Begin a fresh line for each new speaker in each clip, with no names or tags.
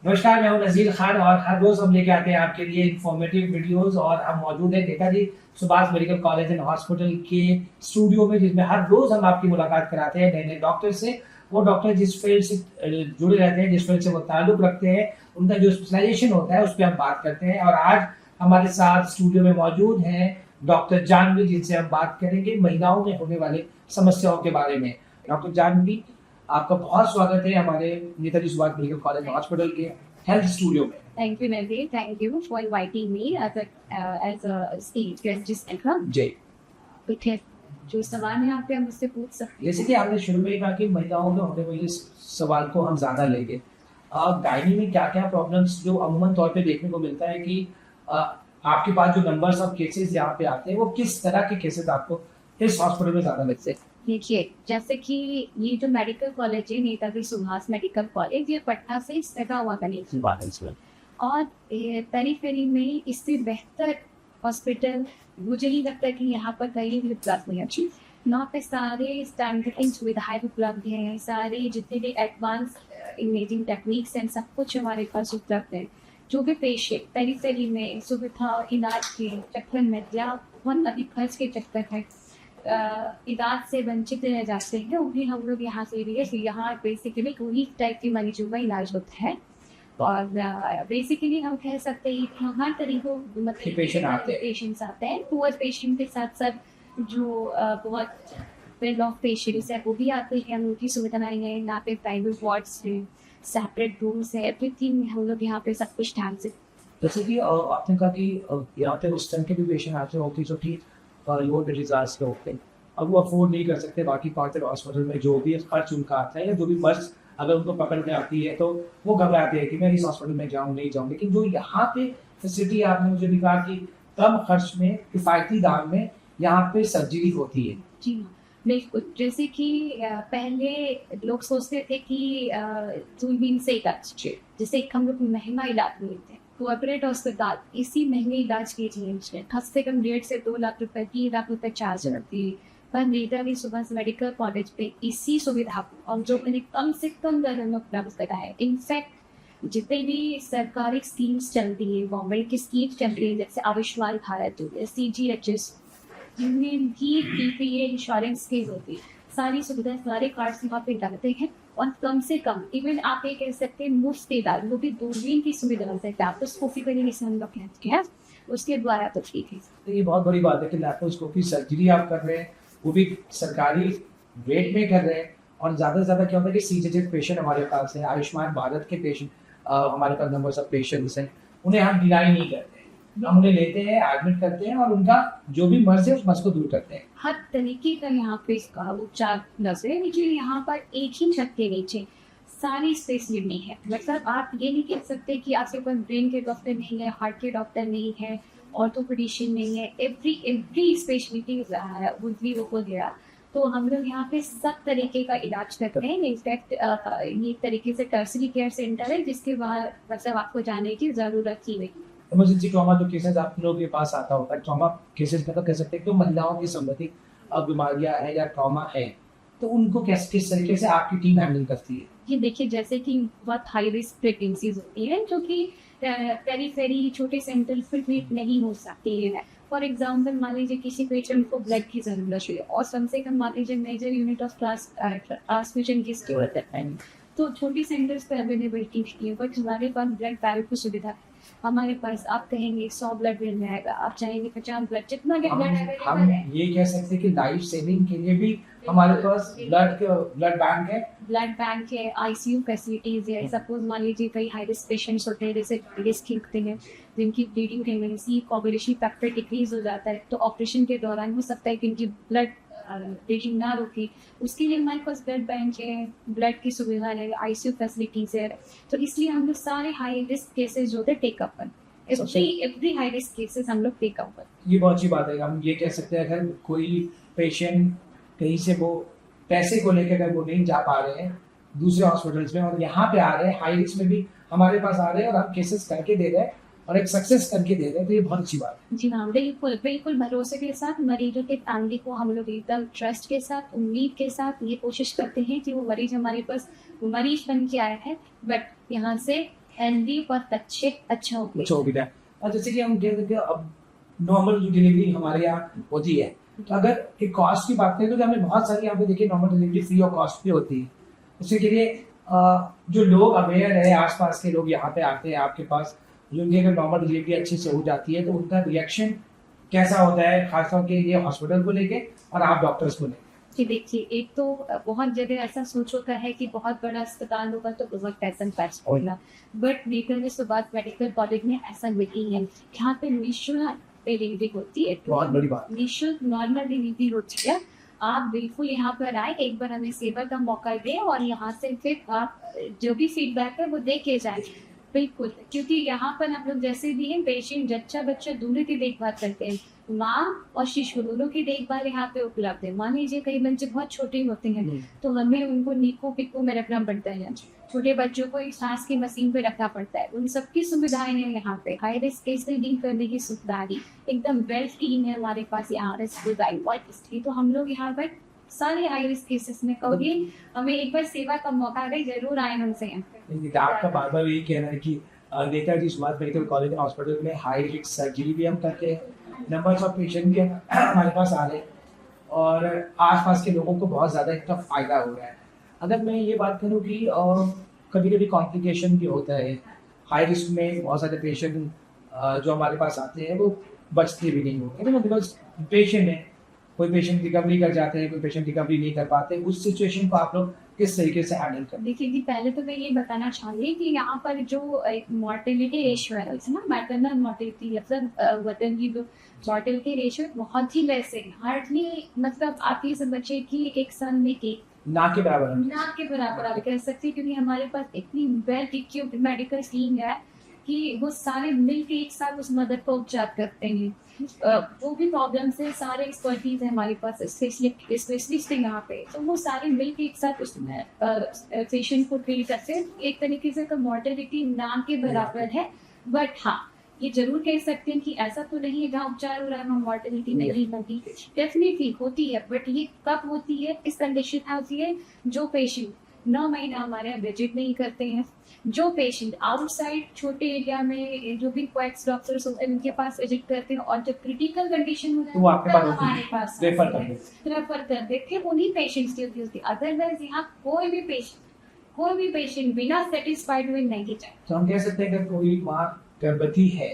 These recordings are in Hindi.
नमस्कार, मैं हूं नज़ीर खान और हर रोज हम लेके आते हैं आपके लिए इंफॉर्मेटिव वीडियोस। और हम मौजूद हैं Netaji Subhash medical college and hospital के स्टूडियो में, जिसमें हर रोज हम आपकी मुलाकात कराते हैं नए नए डॉक्टर से। वो डॉक्टर जिस फील्ड से जुड़े रहते हैं, जिस फील्ड से वो ताल्लुक रखते हैं, उनका जो स्पेशलाइजेशन होता है उस पर हम बात करते हैं। और आज हमारे साथ स्टूडियो में मौजूद हैं डॉक्टर जानवी, जिनसे हम बात करेंगे महिलाओं में होने वाले समस्याओं के बारे में। डॉक्टर जानवी, आपका बहुत स्वागत है हमारे Netaji Subhash medical college hospital के हेल्थ स्टूडियो में।
Thank you, Nadir. Thank you for inviting me as a stage guest speaker.
जी,
ठीक है, जो सवाल है आप पे मुझसे पूछ सकते हैं।
जैसे कि आपने शुरू में ही कहा कि महिलाओं में होने वाले सवाल को हम ज़्यादा लेंगे। गायनी में क्या-क्या प्रॉब्लम्स जो अमूमन तौर पे देखने को मिलता है कि अ, आपके पास जो नंबर्स ऑफ केसेस यहाँ पे आते हैं, वो किस तरह के केसेस आपको इस हॉस्पिटल में ज़्यादा मिलते हैं?
देखिए, जैसे कि ये जो मेडिकल कॉलेज है, नेताजी सुभाष मेडिकल कॉलेज, ये पटना से सटा हुआ कनेक्शन और पेरीफेरी में इससे बेहतर हॉस्पिटल मुझे नहीं लगता कि यहाँ पर कहीं भी उपलब्ध नहीं है। यहाँ पे सारे स्टैंडर्ड सुविधाएं उपलब्ध हैं, सारे जितने भी एडवांस इमेजिंग टेक्निक्स हैं, सब कुछ हमारे पास उपलब्ध है। जो भी पेशेंट पेरीफेरी में सुविधा इलाज के चक्कर में या बहुत अधिक खर्च के चक्कर है इलाज से वंचित रह जाते हैं, उन्हें हम लोग यहाँ से यहाँ बेसिकली वही टाइप के मरीजों का इलाज होता है। और बेसिकली हम कह सकते हैं कि हर तरीकों
कि पेशेंट आते हैं।
पेशेंट्स आते हैं, पुअर पेशेंट के साथ साथ जो बहुत वेल ऑफ पेशेंट्स है वो भी आते हैं। हम उनकी सुविधाएं हैं, यहाँ पे प्राइवेट वार्ड्स हैं, सेपरेट रूम्स है, एवरीथिंग हम लोग यहाँ पे सब कुछ ध्यान से।
जैसे कि आपने कहा कि यहाँ पे उस तरह के भी पेशेंट आते होते जो कि लो मिडिल क्लास के होते हैं। अब वो अफोर्ड नहीं कर सकते बाकी प्राइवेट हॉस्पिटल में जो भी खर्च उनका आता है, या जो भी मर्ज़ अगर उनको पकड़ में आती है तो वो घबराते हैं कि मैं इस हॉस्पिटल में जाऊँ, नहीं जाऊँ। लेकिन जो यहाँ पे फैसिलिटी आपने मुझे भी कहा कि कम खर्च में, किफ़ायती दाम में यहाँ पे सर्जरी होती है।
जी हाँ, बिल्कुल। जैसे कि पहले लोग सोचते थे कि दूरबीन से इलाज,
जी।
जैसे हम लोग महंगा इलाज लेते हैं, कॉर्पोरेट अस्पताल इसी महंगे इलाज के लिए कम से कम 1.5 से 2 लाख रुपए, 3 लाख रुपए चार्ज करती है। पर नेताजी सुभाष मेडिकल कॉलेज पे इसी सुविधा को और जो मैंने कम से कम दर में उपलब्ध कराया। इनफैक्ट जितने भी सरकारी स्कीम्स चलती है, गवर्नमेंट की स्कीम्स चलती है, जैसे आयुष्मान भारत, CGHS, जिनमें भी PPA इंश्योरेंस की होती है, सारी सुविधाएं सारे कार्ड वहाँ पे डालते हैं। और कम से कम इवन आप ये कह सकते हैं मुफ्त इलाज, वो भी दूरबीन की सुविधा से लैप्रोस्कोपी करने से हम लोग कहते हैं, उसके द्वारा तो ठीक है।
तो ये बहुत बड़ी बात है कि लैप्रोस्कोपी सर्जरी आप कर रहे हैं, वो भी सरकारी रेट में कर रहे हैं। और ज़्यादा से ज़्यादा क्या होता है कि सीजेजेड पेशेंट हमारे पास है, आयुष्मान भारत के पेशेंट हमारे पास नंबर ऑफ पेशेंट्स हैं, उन्हें हम डिनाई नहीं करते हैं। हम उन्हें लेते हैं, एडमिट करते हैं और उनका जो भी मर्ज़ है उस मर्ज़ को दूर करते हैं।
हर तरीके का यहाँ पे इसका उपचार नजर है, लेकिन यहाँ पर एक ही छत के नीचे सारी स्पेशलिस्ट नहीं है। मतलब आप ये नहीं कह सकते कि आपके पास ब्रेन के डॉक्टर नहीं है, हार्ट के डॉक्टर नहीं है, ऑर्थोपेडिशियन नहीं है, एवरी स्पेशलिटी वो गया। तो हम लोग यहाँ पे सब तरीके का इलाज करते हैं। इनफैक्ट ये एक तरीके से टर्सरी केयर सेंटर है, जिसके बाद मतलब आपको जाने की जरूरत ही नहीं।
इमरजेंसी ट्रॉमा जो केसेस आप लोगों के पास आता होता है, ट्रॉमा केसेस मतलब कह सकते हैं कि महिलाओं की संबंधित बीमारियां हैं या ट्रॉमा है, तो उनको किस तरीके से आपकी टीम हैंडल करती है?
ये देखिए, जैसे कि बहुत हाई रिस्क प्रेगनेंसीज होती है जो कि पेरीफेरी छोटे सेंटर पर ट्रीट नहीं हो सकती है। फॉर एग्जाम्पल मान लीजिए किसी पेशेंट को ब्लड की जरूरत है और कम से कम मान लीजिए मेजर यूनिट ऑफ ट्रांसमिशन की जरूरत है, तो छोटी सेंटर्स पे अवेलेबिलिटी नहीं है। बट हमारे पास ब्लड बैंक की सुविधा है। हमारे पास आप कहेंगे 100 ब्लड मिल जाएगा, आप चाहेंगे 50 ब्लड, जितना भी ब्लड
हम ये कह सकते हैं कि लाइफ सेविंग के लिए भी हमारे पास ब्लड बैंक है।
ब्लड बैंक है, ICU फैसिलिटीज है। सपोज मान लीजिए कई हाई रिस्क पेशेंट्स होते हैं, जैसे रिस्क होते हैं जिनकी bleeding tendency, coagulation factor decrease हो जाता है, तो ऑपरेशन के दौरान हो सकता है कि उनकी ब्लड ब्लीडिंग ना रुके, उसके लिए हमारे पास ब्लड बैंक है, ब्लड की सुविधा है, ICU फैसिलिटीज है। तो इसलिए हम लोग सारे हाई रिस्क केसेस जो होते हैं टेकअप पर, एवरी हाई रिस्क केसेस हम लोग टेकअप पर।
ये बहुत अच्छी बात है। हम ये कह सकते हैं अगर कोई पेशेंट कहीं से वो पैसे को लेकर अगर वो नहीं जा पा रहे हैं दूसरे हॉस्पिटल्स में और यहाँ पे आ रहे हैं, हाई रिस्क में भी हमारे पास आ रहे हैं और हम केसेस करके दे रहे हैं और एक सक्सेस करके दे रहे हैं, तो ये बहुत अच्छी बात है।
जी हाँ, बिल्कुल बिल्कुल भरोसे के साथ मरीजों के फैमिली को हम लोग एकदम ट्रस्ट के साथ, उम्मीद के साथ ये कोशिश करते हैं कि वो मरीज हमारे पास मरीज बन के आया है, बट यहाँ से हेल्दी और अच्छा हो
अच्छा हो गया। और जैसे कि हम कह सकते हैं अब नॉर्मल जो डिलीवरी हमारे यहाँ होती है, तो अगर एक कॉस्ट की बात करें तो हमें बहुत सारी यहाँ पे देखिए normal delivery free of cost भी होती है। उसके लिए जो लोग अवेयर है, आसपास के लोग यहाँ पे आते हैं आपके पास, जो उनकी अगर नॉर्मल डिलीवरी अच्छे से हो जाती है तो उनका रिएक्शन कैसा होता है, खासतौर के लिए हॉस्पिटल को लेके और आप डॉक्टर्स को लेके?
कि देखिए, एक तो बहुत जगह ऐसा सोच होता है कि बहुत बड़ा अस्पताल होगा तो बहुत पैसा पैसा होगा, बट नेकर सुभाष मेडिकल कॉलेज में ऐसा नहीं है। यहाँ पे निःशुल्क डिलीवरी होती है,
बहुत बड़ी बात।
निःशुल्क नॉर्मल डिलीवरी होती है। आप बिल्कुल यहाँ पर आए, एक बार हमें सेवा का मौका दें और यहाँ से फिर आप जो भी फीडबैक है वो दे के जाए। बिल्कुल, क्योंकि यहाँ पर हम लोग जैसे भी हैं, पेशेंट जच्चा बच्चा दोनों की देखभाल करते हैं। माँ और शिशु दोनों की देखभाल यहाँ पे उपलब्ध है। मान लीजिए कई बच्चे बहुत छोटे होते हैं तो हमें उनको नीको पिको में रखना पड़ता है, छोटे बच्चों को एक सांस की मशीन पे रखना पड़ता है। उन सबकी सुविधाएं हैं यहाँ पे। हाई रिस्क केस में डील करने की सुविधा एकदम वेल टीम है हमारे पास यहाँ रिस्क। तो हम लोग यहाँ पर सारे हाई रिस्क केसेस में कभी हमें एक बार सेवा का मौका दे, जरूर आए हमसे।
आपका बार बार यही कहना है कि Netaji Subhash medical college hospital में हाई रिस्क सर्जरी भी हम करते हैं, नंबर्स ऑफ पेशेंट भी हमारे पास आ रहे हैं और आसपास के लोगों को बहुत ज़्यादा इसका फ़ायदा हो रहा है। अगर मैं ये बात करूँ कि कभी कभी कॉम्प्लिकेशन भी होता है, हाई रिस्क में बहुत सारे पेशेंट जो हमारे पास आते हैं वो बचते भी नहीं होते, तो बिकॉज पेशेंट है, कोई पेशेंट रिकवरी कर जाते हैं, कोई पेशेंट रिकवरी नहीं कर पाते। उस सिचुएशन को आप लोग किस तरीके से हैंडल करते हैं?
देखिए जी, पहले तो मैं ये बताना चाहूँगी कि यहाँ पर जो मॉर्टेलिटी रेशियो है ना, मैटरनल मॉर्टेलिटी मतलब वतन की जो मॉर्टेलिटी रेशियो बहुत ही लेस है, हार्डली मतलब आप ये समझिए कि एक सन में एक
ना के बराबर
आप कह सकते हैं, क्योंकि हमारे पास इतनी वेल इक्विप्ड मेडिकल टीम है कि वो सारे मिलकर एक साथ उस मदर को उपचार करते हैं। जो भी प्रॉब्लम्स है, सारे एक्सपर्टीज है हमारे पास, स्पेशलिस्ट है यहाँ पे, तो वो सारे मिलकर एक साथ उस पेशेंट को ट्रीट करते हैं। एक तरीके से तो मॉर्टेलिटी ना के बराबर है, बट हाँ ये जरूर कह सकते हैं कि ऐसा तो नहीं है जहाँ उपचार हो रहा है वहाँ मॉर्टेलिटी नहीं होती, डेफिनेटली होती है। बट ये कब होती है, इस कंडीशन में होती है जो पेशेंट 9 महीना हमारे यहाँ विजिट नहीं करते हैं, जो पेशेंट आउटसाइड छोटे एरिया में जो भी क्वैक्स डॉक्टर्स होते हैं उनके पास विजिट करते हैं, और जब क्रिटिकल कंडीशन हो जाती है हमारे पास रेफर कर देते हैं, उन्हीं पेशेंट्स की होती है। अदरवाइज यहाँ कोई भी पेशेंट बिना सेटिस्फाइड हुए नहीं जाए।
तो हम कह सकते हैं कि कोई माँ गर्भवती है,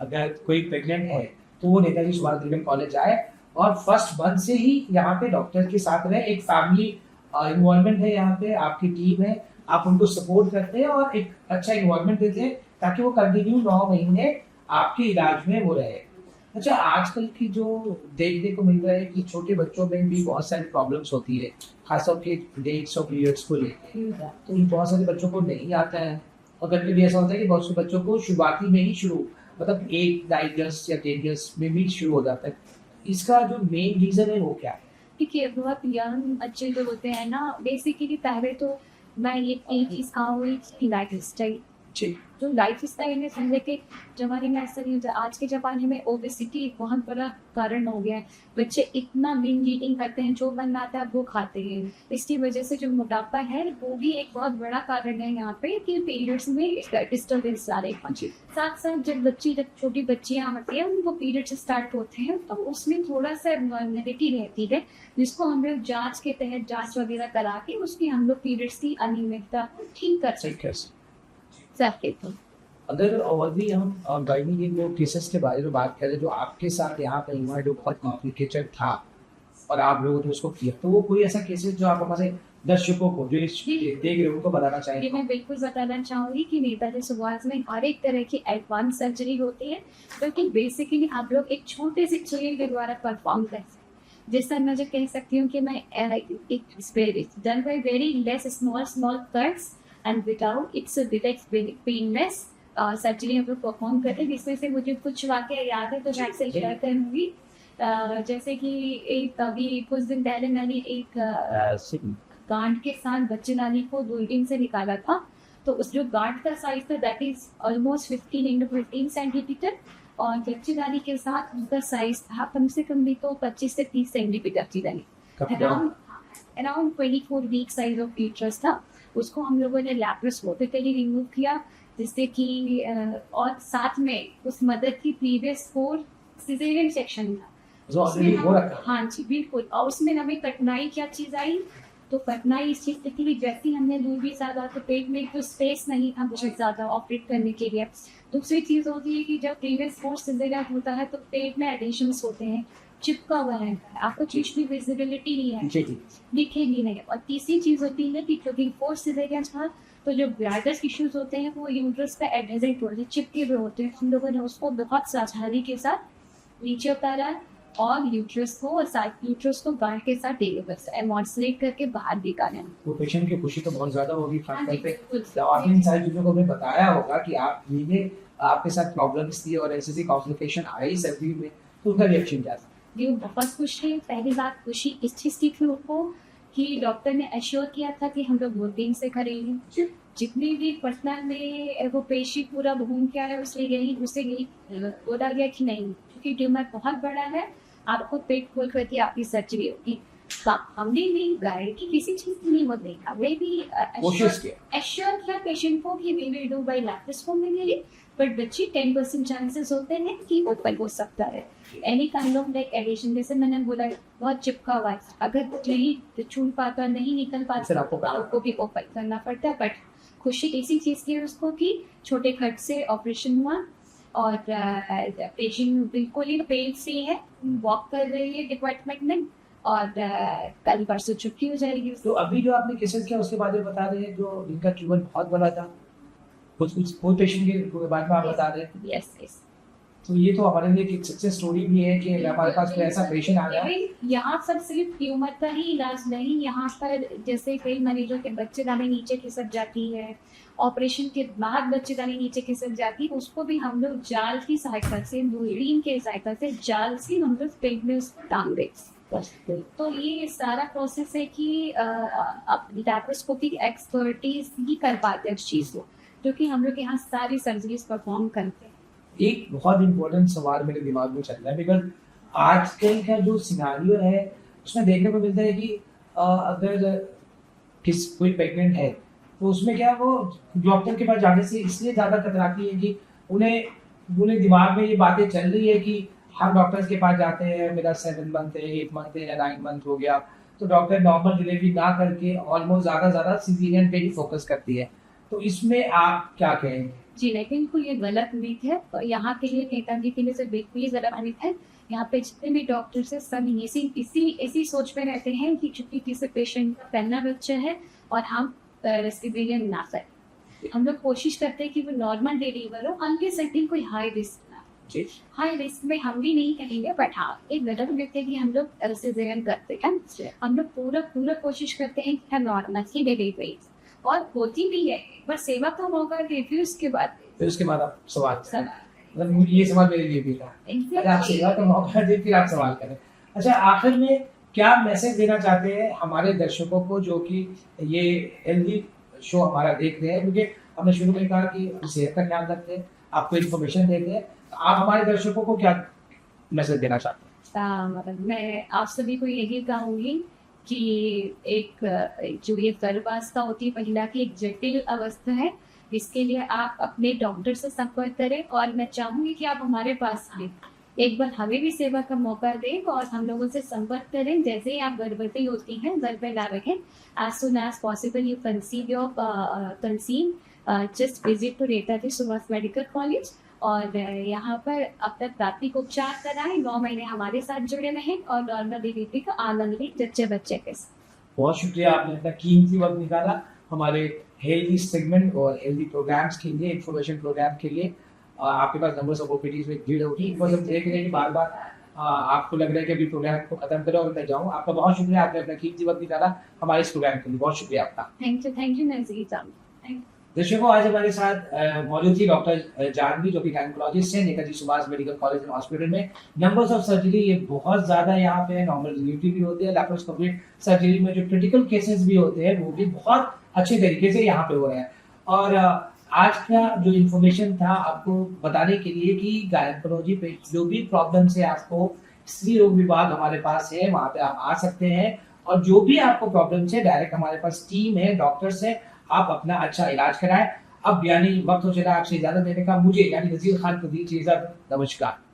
अगर कोई प्रेग्नेंट है तो वो नेताजी सुभाष मेडिकल कॉलेज आए और फर्स्ट मंथ से ही यहाँ पे डॉक्टर के साथ रहे। एक फैमिली इन्वॉल्वमेंट है यहाँ पे, आपकी टीम है, आप उनको सपोर्ट करते हैं और एक अच्छा इन्वॉल्वमेंट देते हैं ताकि वो कंटिन्यू 9 महीने आपके इलाज में वो रहे। अच्छा, आजकल की जो देखने को मिल रहा है कि छोटे बच्चों में भी बहुत सारी प्रॉब्लम्स होती है, खासतौर के डेट्स और पीरियड्स को लेकर, तो बहुत सारे बच्चों को नहीं आता है और कभी भी ऐसा होता है कि बहुत से बच्चों को शुरुआती में ही मतलब 8-9 इयर्स या 10 इयर्स में भी शुरू हो जाता है। इसका जो मेन रीजन है वो क्या है?
देखिए, बहुत यंग बच्चे जो होते हैं ना, बेसिकली पहले तो मैं ये चीज कहूँगी कि लाइफ स्टाइल, जो लाइफ स्टाइल है समझे कि जमाने में ऐसा नहीं होता। आज के ज़माने में ओबेसिटी एक बहुत बड़ा कारण हो गया है। बच्चे इतना बिंज ईटिंग करते हैं, जो मन आता है वो खाते हैं। इसकी वजह से जो मोटापा है वो भी एक बहुत बड़ा कारण है यहाँ पे कि पीरियड्स में डिस्टर्बेंस आ रहे हैं। साथ साथ जब छोटी बच्चियाँ होती हैं उनको पीरियड्स स्टार्ट होते हैं तो उसमें थोड़ा सा एबनॉर्मलिटी रहती है, जिसको हम लोग जाँच के तहत जाँच वगैरह करा के उसकी हम लोग पीरियड्स की अनियमितता ठीक कर सकते हैं।
अगर और भी हम गाइनी के केसेस के बारे में बात करें जो आपके साथ यहाँ पे हुआ, जो बहुत कॉम्प्लिकेटेड था और आप लोगों ने उसको किया, तो वो कोई ऐसा केसेस जो आप हमारे दर्शकों को जो देख रहे हैं उनको बताना चाहेंगे?
मैं बिल्कुल बताना चाहूँगी कि नेताजी सुभाष में हर एक तरह की एडवांस सर्जरी होती है, लेकिन बेसिकली आप लोग एक छोटे से सुई के द्वारा परफॉर्म कर सकते हैं। जिस तरह मैं जो कह सकती हूँ कि मैं done by very less small cuts and without its detect painless surgery हम लोग परफॉर्म करते हैं, जिसमें से मुझे कुछ वाकया याद है तो मैं आपसे शेयर करूँगी। जैसे कि एक अभी कुछ दिन पहले मैंने एक गांठ के साथ बच्चे नानी को दूरबीन से निकाला था, तो उस जो गांठ का साइज था that is almost 15x15 centimetre, और बच्चे नानी के साथ उनका साइज था कम से कम भी तो 25 से 30 सेंटीमीटर की नानी, around 24 week size of fetus था। उसको हम लोगों ने लैप्रोस्कोपिकली रिमूव किया। जिससे कि और साथ में उस मदर की प्रीवियस 4 सिजेरियन सेक्शन था।
जो ऑलरेडी हो रखा है।
हाँ जी, बिल्कुल। और उसमें हमें कठिनाई क्या चीज़ आई, तो कठिनाई इस चीज़ की कि जैसे ही हमने दूध भी ज़्यादा, तो पेट में तो स्पेस नहीं था बहुत ज़्यादा ऑपरेट करने के लिए। दूसरी चीज़ होती है कि जब प्रीवियस 4 सिजेरियन होता है तो पेट में एडिशंस होते हैं, चिपका हुआ रहता है, आपको कुछ भी विजिबिलिटी नहीं है,
जी जी।
दिखेगी नहीं। और तीसरी चीज़ होती है कि क्योंकि 4 सिजेरियन था, तो जो ब्लैडर टिश्यूज होते हैं वो यूट्रस पे एडहेरेंट होते हैं, चिपके हुए होते हैं। हम लोगों ने उसको बहुत सावधानी के साथ नीचे उतारा और यूट्रस को गार्ड के साथ एमोन्सलेट करके बाहर निकाला।
वो पेशेंट की खुशी तो बहुत ज्यादा होगी,
हाँ
खास
जी,
तौर पे
बिल्कुल।
आपने इन सारी चीजों को हमें बताया होगा कि आप ये आपके साथ प्रॉब्लम्स थी और ऐसी कॉम्प्लिकेशन आई सर्जरी में, तो उनका रिएक्शन क्या था?
जी, वो बहुत खुश थे। पहली बात खुशी इस चीज़ की थी उनको कि डॉक्टर ने एश्योर किया था कि हम लोग रूटीन से करेंगे। जितनी भी पटना में वो पेशेंट पूरा घूम के आया, उसे यही बोला गया कि नहीं, क्योंकि ट्यूमर बहुत बड़ा है, आपको पेट खोल करके आपकी सर्जरी होगी। तो हमने भी गाइड की किसी चीज़ की नहीं होती, हमने भी
कोशिश किया।
एश्योर किया पेशेंट को कि we will do by laparoscopy, but बच्ची 10% चांसेस होते हैं कि ओपन हो सकता है। Any kind of like addition, जैसे मैंने बोला बहुत चिपका हुआ है, अगर नहीं छूट पाता, नहीं निकल
फिर
पाता, आपको भी ओपन करना पड़ता है। बट खुशी इसी चीज़ की है उसको कि छोटे खर्च से ऑपरेशन हुआ और पेशेंट बिल्कुल ही पेन फ्री है, वॉक कर रही है डिपार्टमेंट में और कल परसों छुट्टी हो जाएगी।
तो अभी जो आपने केसेस किया उसके बारे में बता रहे हैं, जो जिनका ट्यूमर बहुत बड़ा था, कुछ पेशेंट के बारे में आप बता रहे हैं।
Yes yes.
तो ये तो हमारे लिए एक सक्सेस स्टोरी भी है कि हमारे पास कोई ऐसा पेशेंट आ गया।
यहाँ पर सिर्फ ट्यूमर का ही इलाज नहीं, यहाँ पर जैसे कई मरीजों के बच्चेदानी नीचे खिसक जाती है, ऑपरेशन के बाद बच्चेदानी नीचे खिसक जाती है, उसको भी हम लोग जाल की सहायता से, दूरबीन के सहायता से जाल से हम लोग पेट में उसको टांग देते। तो ये सारा प्रोसेस है कि लैप्रोस्कोपिक एक्सपर्टीज ही कर पाते हैं उस चीज़ को, क्योंकि हम लोग यहाँ सारी सर्जरीज परफॉर्म करते हैं। एक
बहुत इम्पोर्टेंट सवाल मेरे दिमाग में चल रहा है, बिकॉज आजकल का जो सिनारियो है उसमें देखने को मिलता है कि अगर कोई प्रेग्नेंट है तो उसमें क्या वो डॉक्टर के पास जाने से इसलिए ज़्यादा कतराती है कि उन्हें दिमाग में ये बातें चल रही है कि हम डॉक्टर्स के पास जाते हैं, मेरा 7 मंथ है, 8 मंथ है या 9 मंथ हो गया, तो डॉक्टर नॉर्मल डिलीवरी ना करके ऑलमोस्ट ज़्यादा सिजेरियन पे ही फोकस करती है। तो इसमें आप क्या कहेंगे?
जी नहीं, बिल्कुल ये गलत उम्मीद है और यहाँ के लिए नेताजी के लिए सिर्फ बिल्कुल ही गलत उम्मीद है। यहाँ पे जितने भी डॉक्टर्स हैं सब इसी सोच में रहते हैं कि चूंकि किसी पेशेंट का पहला बच्चा है और हम सिजेरियन ना करें, हम लोग कोशिश करते हैं कि वो नॉर्मल डिलीवर हो, अनके सेटिंग कोई हाई रिस्क ना। हाई रिस्क में हम भी नहीं करेंगे, बट हाँ एक गलत उम्मीद है कि हम लोग सिजेरियन करते हैं। हम लोग पूरा कोशिश करते हैं कि हम नॉर्मल ही डिलीवरी और होती भी है, बस सेवा का मौका दे, फिर उसके बाद
आप सवाल मतलब ये सवाल मेरे लिए भी था। अगर आप सेवा का मौका दे फिर आप सवाल करें। अच्छा, आखिर में क्या मैसेज देना चाहते हैं हमारे दर्शकों को जो कि ये हेल्दी शो हमारा देख रहे हैं, क्योंकि हमने शुरू में कहा कि सेहत का ख्याल रखते हैं, आपको इन्फॉर्मेशन देते हैं, तो आप हमारे दर्शकों को क्या मैसेज देना चाहते हैं?
मैं आप सभी को यही कहूँगी कि एक जो ये गर्भावस्था होती है महिला की एक जटिल अवस्था है, इसके लिए आप अपने डॉक्टर से संपर्क करें और मैं चाहूँगी कि आप हमारे पास आए, एक बार हमें भी सेवा का मौका दें और हम लोगों से संपर्क करें। जैसे ही आप गर्भवती होती हैं, घर पे ला रखें, as soon as possible you conceive your just visit to Netaji Subhash medical college और यहाँ पर अपना प्राथमिक उपचार कराएं, 9 महीने हमारे साथ जुड़े रहें और नॉर्मल डिलीवरी का आनंद लें जच्चे बच्चे के साथ।
बहुत शुक्रिया, आपने अपना कीमती वक्त निकाला हमारे हेल्दी सेगमेंट और हेल्दी प्रोग्राम्स के लिए, इन्फॉर्मेशन प्रोग्राम के लिए। आपके पास नंबर्स ऑफ ओपीडीज में भीड़ होगी, बस हम देख रहे हैं कि बार आपको लग रहा है कि अभी प्रोग्राम को खत्म करो और मैं जाऊँ। आपका बहुत शुक्रिया, आपने अपना कीमती वक्त निकाला हमारे इस प्रोग्राम के लिए, बहुत शुक्रिया आपका।
थैंक यू नज़ीर साहब।
दर्शकों, आज हमारे साथ मौजूद थी डॉक्टर जानवी, जो कि गायनेकोलॉजिस्ट है Netaji Subhash medical college and hospital में। नंबर्स ऑफ सर्जरी ये बहुत ज़्यादा यहाँ पे, नॉर्मल डिलीवरी भी होती है, लैप्रोस्कोपिक सर्जरी में जो क्रिटिकल केसेस भी होते हैं वो भी बहुत अच्छे तरीके से यहाँ पे हो रहे हैं। और आज का जो इन्फॉर्मेशन था आपको बताने के लिए कि गायनेकोलॉजी पे जो भी प्रॉब्लम है, आपको स्त्री रोग विभाग हमारे पास है, वहाँ पे आप आ सकते हैं और जो भी आपको प्रॉब्लम है डायरेक्ट हमारे पास टीम है, डॉक्टर्स है, आप अपना अच्छा इलाज कराएं। अब यानी वक्त हो चला आपसे इजाजत देने का, मुझे यानी नजीर खान को दीजिए इजाजत। नमस्कार।